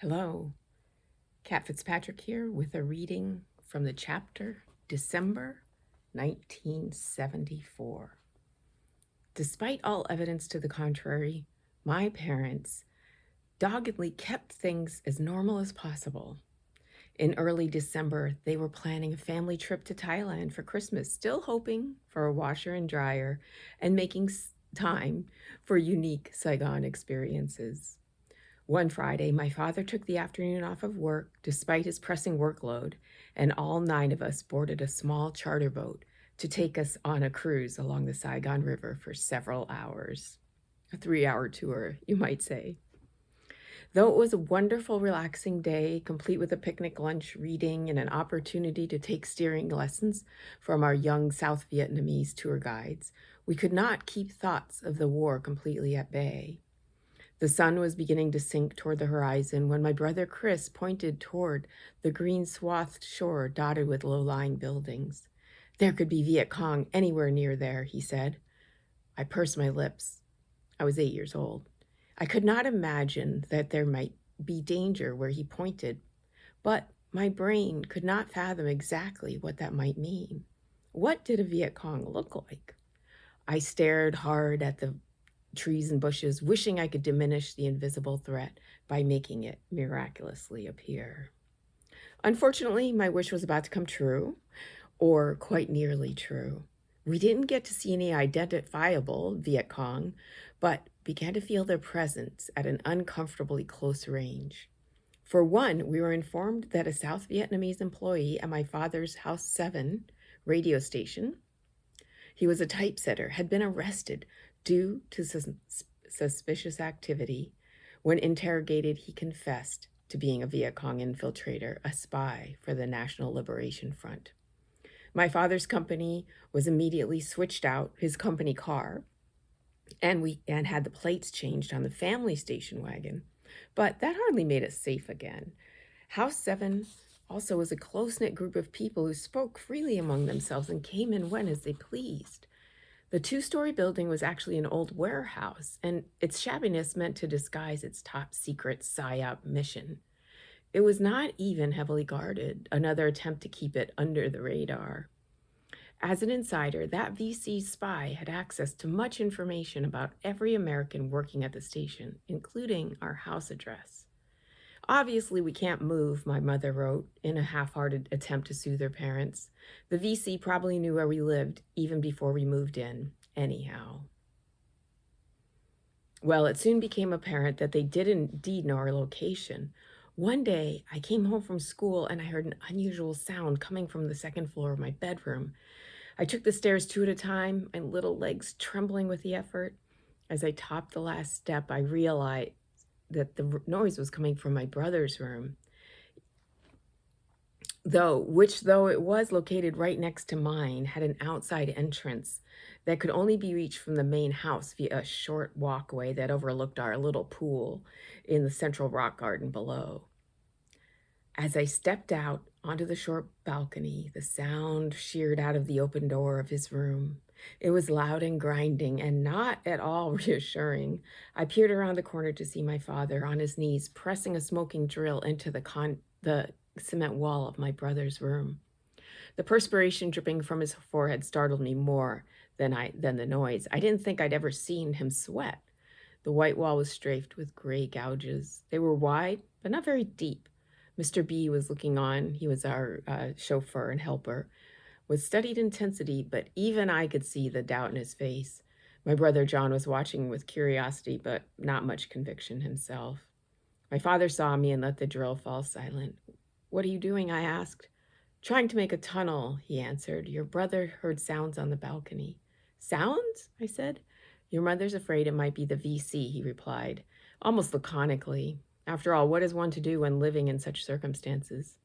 Hello, Kat Fitzpatrick here with a reading from the chapter December 1974. Despite all evidence to the contrary, my parents doggedly kept things as normal as possible. In early December, they were planning a family trip to Thailand for Christmas, still hoping for a washer and dryer and making time for unique Saigon experiences. One Friday, my father took the afternoon off of work despite his pressing workload, and all 9 of us boarded a small charter boat to take us on a cruise along the Saigon River for several hours. A 3-hour tour, you might say. Though it was a wonderful, relaxing day, complete with a picnic lunch, reading, and an opportunity to take steering lessons from our young South Vietnamese tour guides, we could not keep thoughts of the war completely at bay. The sun was beginning to sink toward the horizon when my brother Chris pointed toward the green-swathed shore dotted with low-lying buildings. "There could be Viet Cong anywhere near there," he said. I pursed my lips. I was 8 years old. I could not imagine that there might be danger where he pointed, but my brain could not fathom exactly what that might mean. What did a Viet Cong look like? I stared hard at the trees and bushes, wishing I could diminish the invisible threat by making it miraculously appear. Unfortunately, my wish was about to come true, or quite nearly true. We didn't get to see any identifiable Viet Cong, but began to feel their presence at an uncomfortably close range. For one, we were informed that a South Vietnamese employee at my father's House 7 radio station, he was a typesetter, had been arrested due to suspicious activity. When interrogated, he confessed to being a Viet Cong infiltrator, a spy for the National Liberation Front. My father's company was immediately switched out, his company car, and had the plates changed on the family station wagon. But that hardly made us safe again. House 7 also was a close-knit group of people who spoke freely among themselves and came and went as they pleased. The 2-story building was actually an old warehouse, and its shabbiness meant to disguise its top-secret PSYOP mission. It was not even heavily guarded, another attempt to keep it under the radar. As an insider, that VC spy had access to much information about every American working at the station, including our house address. "Obviously, we can't move," my mother wrote in a half-hearted attempt to soothe her parents. "The VC probably knew where we lived even before we moved in, anyhow." Well, it soon became apparent that they did indeed know our location. One day, I came home from school and I heard an unusual sound coming from the second floor of my bedroom. I took the stairs 2 at a time, my little legs trembling with the effort. As I topped the last step, I realized that the noise was coming from my brother's room, though it was located right next to mine, had an outside entrance that could only be reached from the main house via a short walkway that overlooked our little pool in the central rock garden below. As I stepped out onto the short balcony, the sound sheared out of the open door of his room. It was loud and grinding and not at all reassuring. I peered around the corner to see my father on his knees pressing a smoking drill into the cement wall of my brother's room. The perspiration dripping from his forehead startled me more than the noise. I didn't think I'd ever seen him sweat. The white wall was strafed with gray gouges. They were wide, but not very deep. Mr. B was looking on. He was our chauffeur and helper, with studied intensity, but even I could see the doubt in his face. My brother John was watching with curiosity, but not much conviction himself. My father saw me and let the drill fall silent. "What are you doing?" I asked. "Trying to make a tunnel," he answered. "Your brother heard sounds on the balcony." "Sounds?" I said. "Your mother's afraid it might be the VC," he replied, almost laconically. After all, what is one to do when living in such circumstances?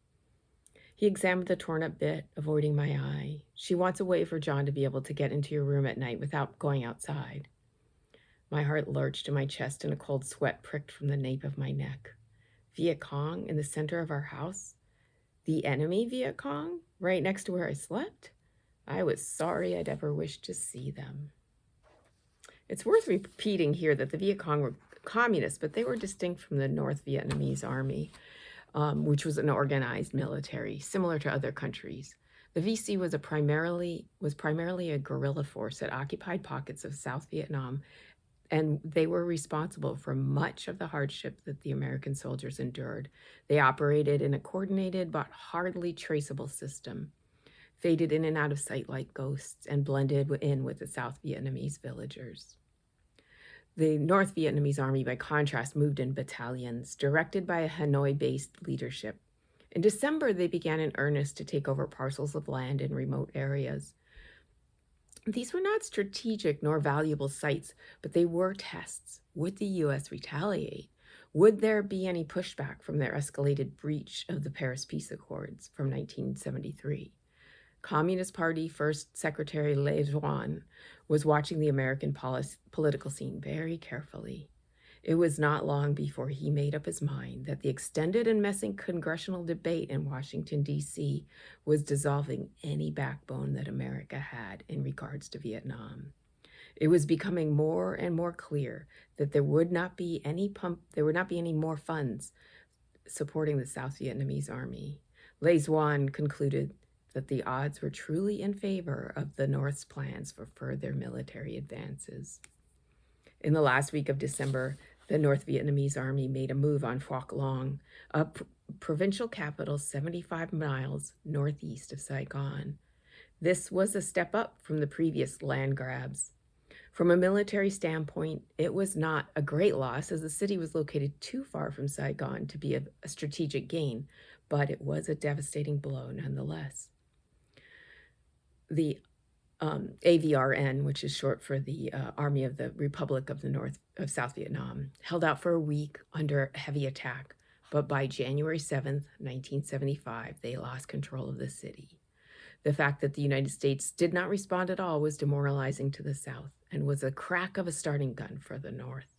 He examined the torn-up bit, avoiding my eye. "She wants a way for John to be able to get into your room at night without going outside." My heart lurched in my chest and a cold sweat pricked from the nape of my neck. Viet Cong in the center of our house? The enemy Viet Cong? Right next to where I slept? I was sorry I'd ever wished to see them. It's worth repeating here that the Viet Cong were communists, but they were distinct from the North Vietnamese army, which was an organized military, similar to other countries. The VC was primarily a guerrilla force that occupied pockets of South Vietnam, and they were responsible for much of the hardship that the American soldiers endured. They operated in a coordinated but hardly traceable system, faded in and out of sight like ghosts, and blended in with the South Vietnamese villagers. The North Vietnamese army, by contrast, moved in battalions, directed by a Hanoi-based leadership. In December, they began in earnest to take over parcels of land in remote areas. These were not strategic nor valuable sites, but they were tests. Would the U.S. retaliate? Would there be any pushback from their escalated breach of the Paris Peace Accords from 1973? Communist Party First Secretary Le Duan was watching the American political scene very carefully. It was not long before he made up his mind that the extended and messy congressional debate in Washington, D.C. was dissolving any backbone that America had in regards to Vietnam. It was becoming more and more clear that there would not be any more funds supporting the South Vietnamese army. Le Duan concluded that the odds were truly in favor of the North's plans for further military advances. In the last week of December, the North Vietnamese army made a move on Phuoc Long, a provincial capital 75 miles northeast of Saigon. This was a step up from the previous land grabs. From a military standpoint, it was not a great loss, as the city was located too far from Saigon to be a strategic gain, but it was a devastating blow nonetheless. The AVRN, which is short for the Army of the Republic of South Vietnam, held out for a week under heavy attack, but by January 7th, 1975, they lost control of the city. The fact that the United States did not respond at all was demoralizing to the South and was a crack of a starting gun for the North.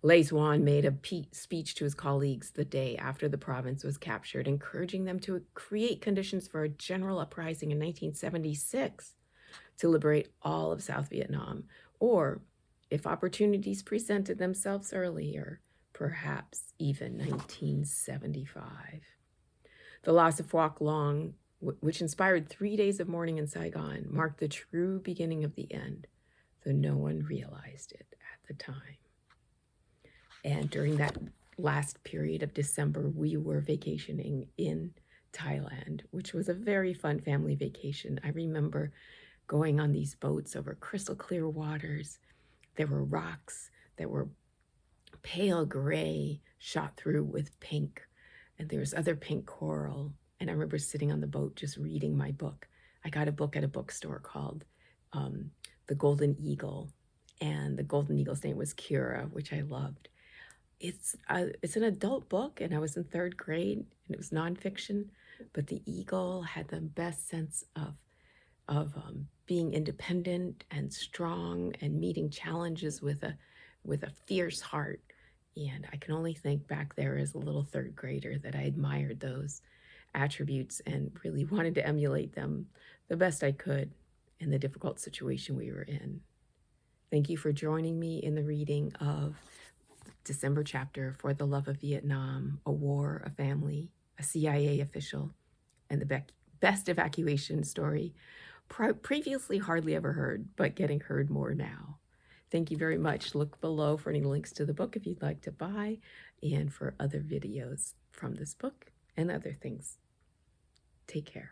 Le Duan made a speech to his colleagues the day after the province was captured, encouraging them to create conditions for a general uprising in 1976 to liberate all of South Vietnam, or, if opportunities presented themselves earlier, perhaps even 1975. The loss of Phuoc Long, which inspired 3 days of mourning in Saigon, marked the true beginning of the end, though no one realized it at the time. And during that last period of December, we were vacationing in Thailand, which was a very fun family vacation. I remember going on these boats over crystal clear waters. There were rocks that were pale gray, shot through with pink, and there was other pink coral. And I remember sitting on the boat just reading my book. I got a book at a bookstore called The Golden Eagle, and the Golden Eagle's name was Kira, which I loved. It's an adult book, and I was in 3rd grade, and it was nonfiction, but the eagle had the best sense of being independent and strong and meeting challenges with a fierce heart. And I can only think back there as a little 3rd grader that I admired those attributes and really wanted to emulate them the best I could in the difficult situation we were in. Thank you for joining me in the reading of December chapter, For the Love of Vietnam, A War, a Family, a CIA Official, and the best evacuation story, previously hardly ever heard, but getting heard more now. Thank you very much. Look below for any links to the book if you'd like to buy, and for other videos from this book and other things. Take care.